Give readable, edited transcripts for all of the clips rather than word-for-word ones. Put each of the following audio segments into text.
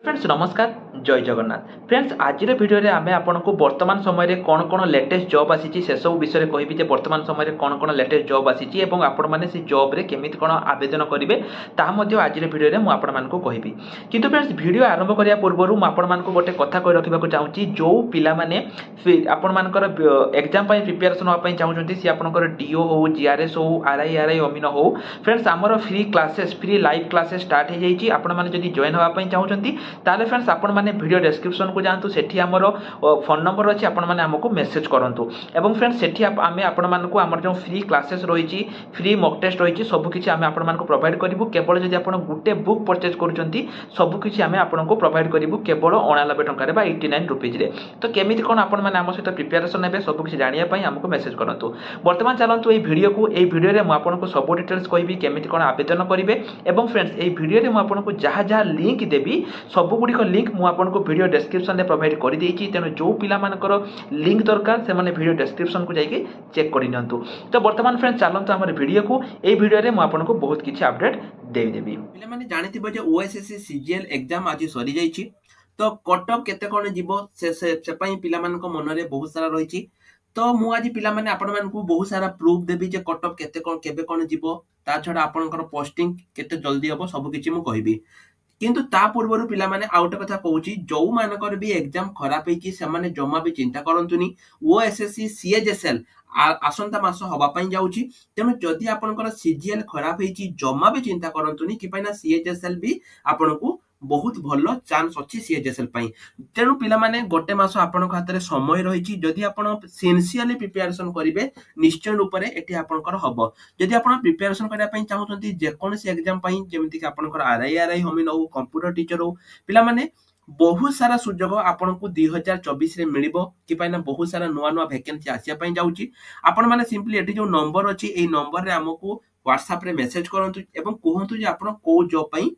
Friends नमस्कार जय Jagannath friends आज भिडियो रे आमे आपनको वर्तमान समय कौन कौन लेटेस्ट जॉब आसी से सब विषय कहबी जे वर्तमान समय कौन कौन लेटेस्ट जॉब आसी एवं आपण माने से जॉब रे केमिति कौन आवेदन करेंगे ताहा मध्ये आज भिडियो रे मु आपण मानको कहबी किंतु फ्रेंड्स वीडियो आरंभ करिया पूर्व मु आपण मानको गोटे कथा कहि रखिबा चाहूची जो पिला माने आपण मानकर एग्जाम पई प्रिपरेशन होआ पई चाहूचंती सी आपनकर डीओ हो जीआरएस हो आरआई अमीन हो फ्रेंड्स हमर free classes free live classes start हो जाइए आपण माने जदी जॉइन होआ पई चाहूचंती ताले फ्रेंड्स आपण माने वीडियो डिस्क्रिप्शन को जानतु सेठी हमर फोन नंबर अछि आपण माने हमको मेसेज करंतु एवं फ्रेंड्स सेठी आमे आपण मानको हमर जो फ्री क्लासेस रहिछि फ्री मॉक टेस्ट रहिछि सब किछि आमे आपण मानको प्रोवाइड करिवु केवल जदी आपण गुटे बुक परचेज करूचंती सब किछि आमे आपनको प्रोवाइड करिवु केवल 89 टंका रे बा 89 रुपीज रे तो केमिति कोन आपण माने हम सहित प्रिपरेशन हेबे सब किछि जानिया पई हमको मेसेज करंतु वर्तमान चलंतु ए वीडियो रे मु आपनको सब डिटेल्स कहबी केमिति कोन आवेदन करिवे एवं फ्रेंड्स ए वीडियो रे मु आपनको जहा जहा लिंक देबी सब गुडी को लिंक मु आपनको वीडियो डिस्क्रिप्शन रे प्रोवाइड कर देछि तेनो जो पिला मानकर लिंक दरकार से माने वीडियो डिस्क्रिप्शन को जाइके चेक करि नियंतु तो वर्तमान फ्रेंड्स चलंतु हमर वीडियो को ए वीडियो रे मु आपनको बहुत किछि अपडेट देइ देबी पिला माने जानिथिबो जे ओएसएससी सीजीएल एग्जाम आज सरी जाइछि तो कटअप केते कोन जीवो से पई पिला मानको मन रे बहुत सारा रहिछि तो मु आज पिला माने आपण मानको बहुत सारा प्रूफ देबी जे कटअप केते कोन केबे कोन जीवो ता छडा आपनकर पोस्टिंग केते जल्दी हबो सब किछि मु कहबी किंतु ता पूर्वरु पिला माने आउट कथा कहूची जो मानकर भी एग्जाम खराब होईची से माने जम्मा भी चिंता करंतुनी ओएसएससी सीएचएसएल आसंता मास हवा पई जाउची तेनु जदी आपनकर सीजीएल खराब होईची जम्मा भी चिंता करंतुनी कि पइना सीएचएसएल भी आपनको बहुत भलो चांस अछि सीएचएसएल पई तेनु पिला माने गोटे मास आपनक हाथ रे समय रहिची जदी आपण सिंसियरली प्रिपरेशन करिवे निश्चय रूपरे एठी आपनकर हबो जदी आपण प्रिपरेशन करिया पई चाहउछंती जे कोनसी एग्जाम पई जेमिति कि आपनकर आरआई हमिन हो कंप्यूटर टीचर हो पिला माने बहुत सारा सुजोग आपनको 2024 रे मिलिबो कि पइना बहुत सारा नुवा नुवा वैकेंसी आसिया पई जाउची आपण माने सिंपली एठी जो नंबर अछि ए नंबर रे हमकु व्हाट्सएप रे मेसेज करंतु एवं कहंतु जे आपण को जॉब पई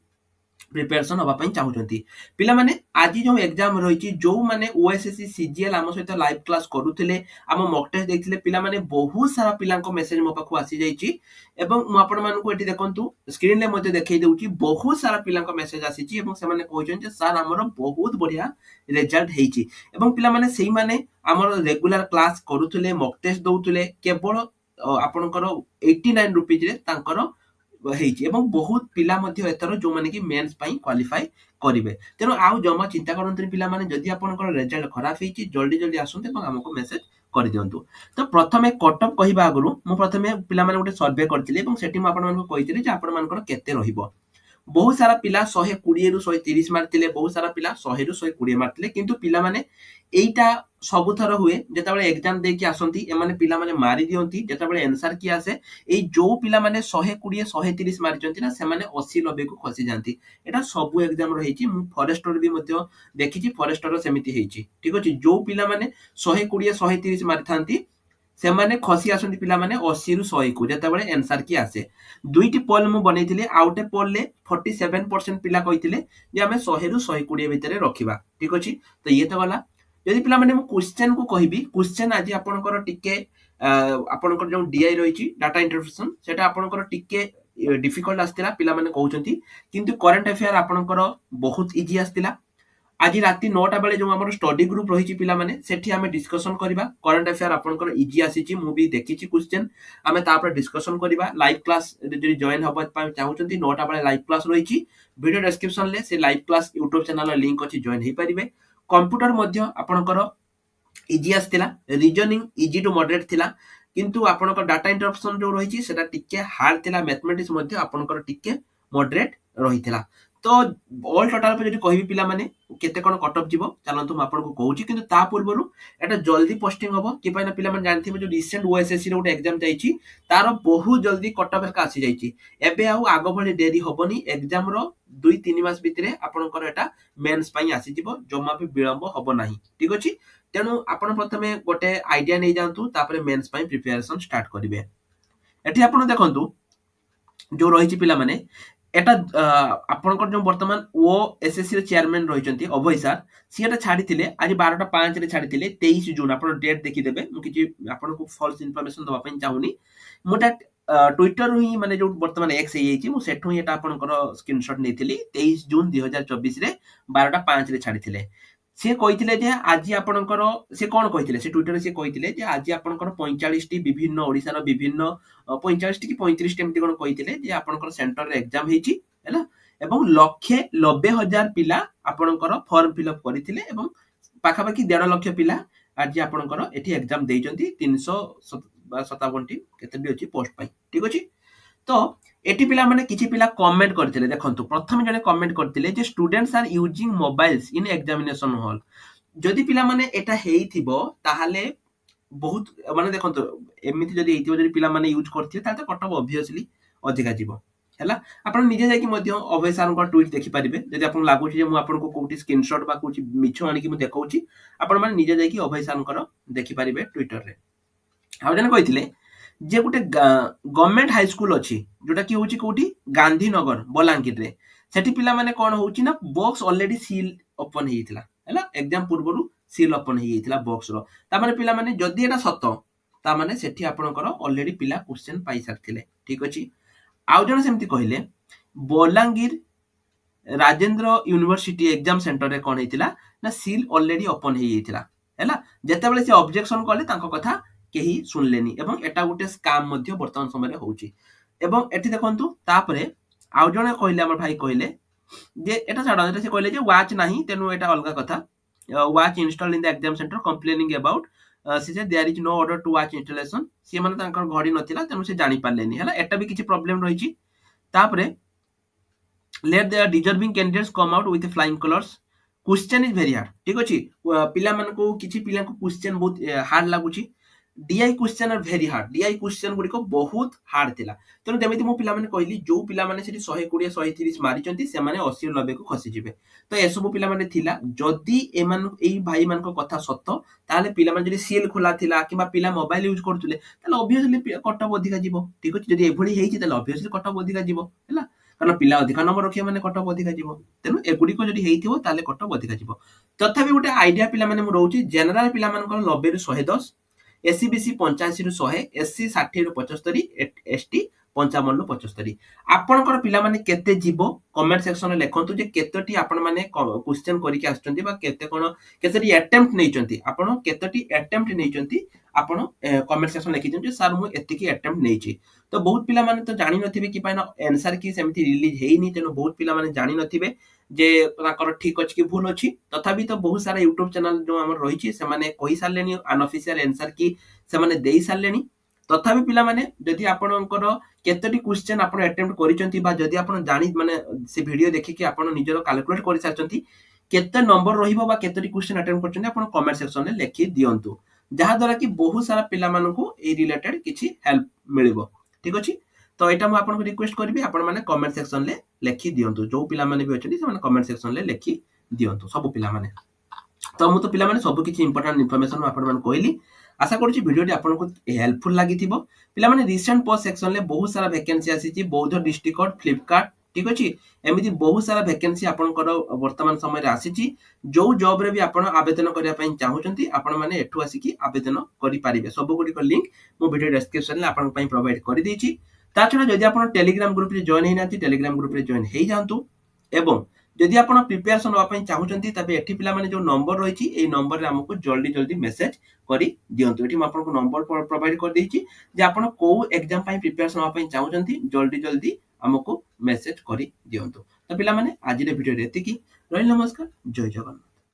प्रिपरेशन होबा पई चाहउचंती पिला माने आज जो एग्जाम रहिची जो माने ओएसएससी सीजीएल हम सहित लाइव क्लास करूथिले हम मॉक टेस्ट देखथिले पिला माने बहुत सारा पिला को मेसेज मो पाखु आसी जाईची एवं मु आपण मानको एठी देखंतु स्क्रीन ले मते देखै देउची बहुत सारा पिला को मेसेज आसीची एवं से माने कहउचन जे सर हमर बहुत बढ़िया रिजल्ट हेची एवं पिला माने सेही माने हमर रेगुलर क्लास करूथिले मॉक टेस्ट दउथिले केवल आपनकर 89 रुपीज रे तांकर हेची एवं बहुत पिला मध्ये एतर जो माने कि मेंस पई क्वालिफाई करिवे तेनो आउ जमा चिंता करंतु पिला माने जदी आपनकर रिजल्ट खराब हेची जल्दी जल्दी आसंते एवं हमको मेसेज कर दियंतु तो प्रथमे कटअप कहिबा आगरु मु प्रथमे पिला माने गोटे सर्वे करथिले एवं सेठी म आपन मानको कहिथिले जे आपन मानकर केते रहिबो बहुत सारा पिला 120 रु 130 मारथिले बहुत सारा पिला 100 रु 120 मारथिले किंतु पिला माने एइटा सब थर हुए जेताबेले एग्जाम दे कि आसंती ए माने पिला माने मारी दियंती जेताबेले आंसर की आसे ए जो पिला माने 120 130 मारि चंती ना से माने 80 90 को खसी जानती एटा सब एग्जाम रहिची मु फॉरेस्टर भी मध्ये देखिची फॉरेस्टर सेमिति हेची ठीक अछि जो पिला माने 120 130 मारि थांती से माने खसी आसंती पिला माने 80 रु 100 को जेताबेले आंसर की आसे दुईटी पोल मु बनेइथिले आउटे पोल ले 47% पिला कहिथिले जे हमें 100 रु 120 भितरे रखिबा ठीक अछि तो ये तो वाला यदि पिला माने मु क्वेश्चन को कहिबी क्वेश्चन आज आपनकर टिके आपनकर जो डीआई रहिची डाटा इंटरप्रिटेशन सेटा आपनकर टिके डिफिकल्ट आस्तिला पिला माने कहउचंती किंतु करंट अफेयर आपनकर बहुत इजी आस्तिला आज राती 9टा बेले जो हमर स्टडी ग्रुप रहिची पिला माने सेठी हमें डिस्कशन करिबा करंट अफेयर आपनकर इजी आसीची मु भी देखिची क्वेश्चन हमें तापर डिस्कशन करिबा लाइव क्लास जदि जॉइन होबा पय चाहउचंती 9टा बेले लाइव क्लास रहिची वीडियो डिस्क्रिप्शन ले से live class YouTube channel link अछि जॉइन हे परिबे कंप्यूटर मध्य आपनकर इजी आस्तिला रीजनिंग इजी टू मॉडरेट थिला किंतु आपनकर डाटा इंटरप्रेशन जो रहिची सेटा टिके हार्ड थिला मैथमेटिक्स मध्य आपनकर टिके मॉडरेट रहिथिला तो ऑल टोटल पे जदि कहबी पिला माने केते कोन कटअप जीवो चलंतु म आपन को कहूची किंतु ता पूर्वरु एटा जल्दी पोस्टिंग होबो कि पाइना पिला माने जानथिबे जो रिसेंट ओएसएससी रे उटे एग्जाम जाईची तारो बहुत जल्दी कटअप का आसी जाईची एबे आउ आगो भले देरी होबनी एग्जाम रो 2-3 मास भितरे आपनकर एटा मेंस पई आसी जीवो जम्मा भी विलंब होबो नाही ठीक अछि तेनु आपन प्रथमे गोटे आईडिया नै जानतु तापरे मेंस पई प्रिपरेशन स्टार्ट करिवे एठी आपन देखंतु जो रहिची पिला माने एटा आपनकर जो वर्तमान ओ एसएससी रे चेयरमैन रहिचंती अभय सर सियाटा छाडिथिले आज 12:05 रे छाडिथिले 23 जून आपन डेट देखि देबे मु किछि आपन को फॉल्स इंफॉर्मेशन दबा पई चाहुनी मुटा ट्विटर ही माने जो वर्तमान एक्स हो सेठू ही आपंकर स्क्रीनशॉट नहीं 23 जून 2024 रे 12:05 रे छाड़ी सी कही जे आज आपणकर सी कौन कही से ट्विटर से कही जे आज आपणकर 45 टी विभिन्न ओडिशार विभिन्न 45 टी कि 35 एमती कौन कही आपणकर सेंटर रे एग्जाम हेची हैला एवं 190,000 पिला आपणकर फॉर्म फिलअप करथिले एवं पाखापाखि 1.5 लाख पिला आज आपणकर एठी एग्जाम देइचंती 357 टी केते अछि पोस्ट पाई ठीक अछि तो एटी पिला माने किछि पिला कमेंट करथिले देखंतु प्रथम जने कमेंट करथिले जे students are using mobiles in examination hall जदि पिला माने एटा हेइथिबो ताहाले बहुत माने देखंतु एमिति जदि हेइथिबो जदि पिला माने यूज करथिले ताते कटअप ऑब्वियसली अधिका जीवो हैला आपण निजे जाय कि मध्य अभय सर को ट्वीट देखि परिबे जदि आपण लागु छी जे मु आपण को कोठी स्क्रीनशॉट बा कोठी मिछो आनी कि मु देखौची आपण माने निजे जाय कि अभय सर को देखि परिबे ट्विटर रे आ जने कहिथिले जे गोटे गवर्नमेंट हाई स्कूल अच्छी जोटा कि होची कोठी गांधीनगर बलांगीर रे सेठी पिला माने कोन होची ना बॉक्स ऑलरेडी सील ओपन हेइथिला हैला एग्जाम पूर्वरु सील ओपन हेइथिला बॉक्स रो ता माने पिला माने जदी एटा सत ता माने सेठी आपनकर ऑलरेडी पिला क्वेश्चन पाई सारथिले ठीक अछि आउ जने सेमति कहिले Balangir Rajendra university exam centre रे कोन हेइथिला ना सील ऑलरेडी ओपन हेइथिला हैला जेते बेले से ऑब्जेक्शन कले तांको कथा केही सुनलेनी एवं एटा गोटे स्कैम मध्य वर्तमान समय रे होउची एवं एठी देखंतु तापरे आउ जने कहले हमर भाई कहले जे एटा छाडा एटा से कहले जे वाच नाही तेनु एटा अलगा कथा watch install in the exam centre complaining about से there is no order to watch installation से माने तांकर घडी नथिला तेनु से जानि पारलेनी हला एटा भी किछि प्रॉब्लम रहिची तापरे let the deserving candidates come out with flying colors question is very hard ठीक अछि पिला मन को किछि पिला को क्वेश्चन बहुत हार्ड लागुची DI question are very hard DI question गुडी को बहुत हार्ड थिला तेनु जेमिति मो पिला माने कहली जो पिला माने सेठी 120 130 मारि चंती से माने 80 90 को खसी जिवे तो एसबु पिला माने थिला जदी एमान एई भाई मान को कथा सत्य ताले पिला माने जदी सील खोला थिला किबा पिला मोबाइल यूज करथुले ताले ऑब्वियसली कटअप अधिका जीवो ठीक अछि जदी एभली हेइची ताले ऑब्वियसली कटअप अधिका जीवो हैला कारण पिला अधिका नंबर रखिया माने कटअप अधिका जीवो तेनु एगुडी को जदी हेइथिबो ताले कटअप अधिका जीवो तथापि गोटे आइडिया पिला माने मु रहउची जनरल पिला मान को 90 रु 110 एससी बीसी 85 रु 100 एससी 60 रु 75 एसटी 55 रु 75 आपनकर पिला माने केते जीवो कमेंट सेक्शन रे लेखंतु जे केतोटी आपण माने क्वेश्चन करि के आछंती बा केते कोन केतेटी अटेम्प्ट नै चंती आपण केतोटी अटेम्प्ट नै चंती आपण कमेंट सेक्शन लिखि दियौ जे सर मु एति की अटेम्प्ट नै छी तो बहुत पिला माने तो जानि नथिबे कि पाइन आंसर की सेमति रिलीज हेइनी तेनो बहुत पिला माने जानि नथिबे जे ताकर ठीक अछि कि भूल अछि तथापि तो बहुत सारा YouTube चैनल जो हमर रही छी से माने कहि सारलेनी अनऑफिशियल आंसर की से माने देई सारलेनी तथापि पिला माने जदि आपनकर केतोटी क्वेश्चन आपण अटेम्प्ट करिसंती बा जदि आपण जानि माने से वीडियो देखि कि आपण निजरो कैलकुलेट करि सारचंती केते नंबर रहिबो बा केतोटी क्वेश्चन अटेम्प्ट करचंती आपण कमेंट सेक्शन रे लिखि दियंतु जहा द्वारा कि बहुत सारा पिला मानकु ए रिलेटेड किछि हेल्प मिलिबो ठीक अछि तो एटा मु आपन को रिक्वेस्ट करबी आपन माने कमेंट सेक्शन ले लिखि दियंतु जो पिला माने भी अछंती से माने कमेंट सेक्शन ले लिखि दियंतु सब पिला माने तो मु तो पिला माने सब किछि इंपोर्टेंट इंफॉर्मेशन आपन मान कहली आशा करूची वीडियो आपन को हेल्पफुल लागिथिबो पिला माने रिसेंट पोस्ट सेक्शन ले बहुत सारा वैकेंसी आसीची बौद्ध डिस्ट्रिक्ट कोड फ्लिपकार्ट ठीक अछि एमिति बहुत सारा वैकेंसी आपन को वर्तमान समय रे आसीची जो जॉब रे भी आपन आवेदन करिया पई चाहुचंती आपन माने एठु आसी की आवेदन करि पारिबे सब गुडी को लिंक मो वीडियो डिस्क्रिप्शन ले आपन पई प्रोवाइड करि देछि ता छडा जदि आपन टेलीग्राम ग्रुप रे जॉइन हेइ नाती टेलीग्राम ग्रुप रे जॉइन हेइ जांतु एवं जदि आपन प्रिपरेशन होआ पई चाहुचंती तबे एठी पिला माने जो नंबर रहिछि एई नंबर रे हमकु जल्दी जल्दी मेसेज करि दियंतु एठी म आपन को नंबर प्रोवाइड कर देछि जे आपन को एग्जाम पई प्रिपरेशन होआ पई चाहुचंती जल्दी जल्दी हमकु मेसेज करि दियंतु तो पिला माने आज रे वीडियो रे एतिकी रहि नमस्कार जय जगन्नाथ।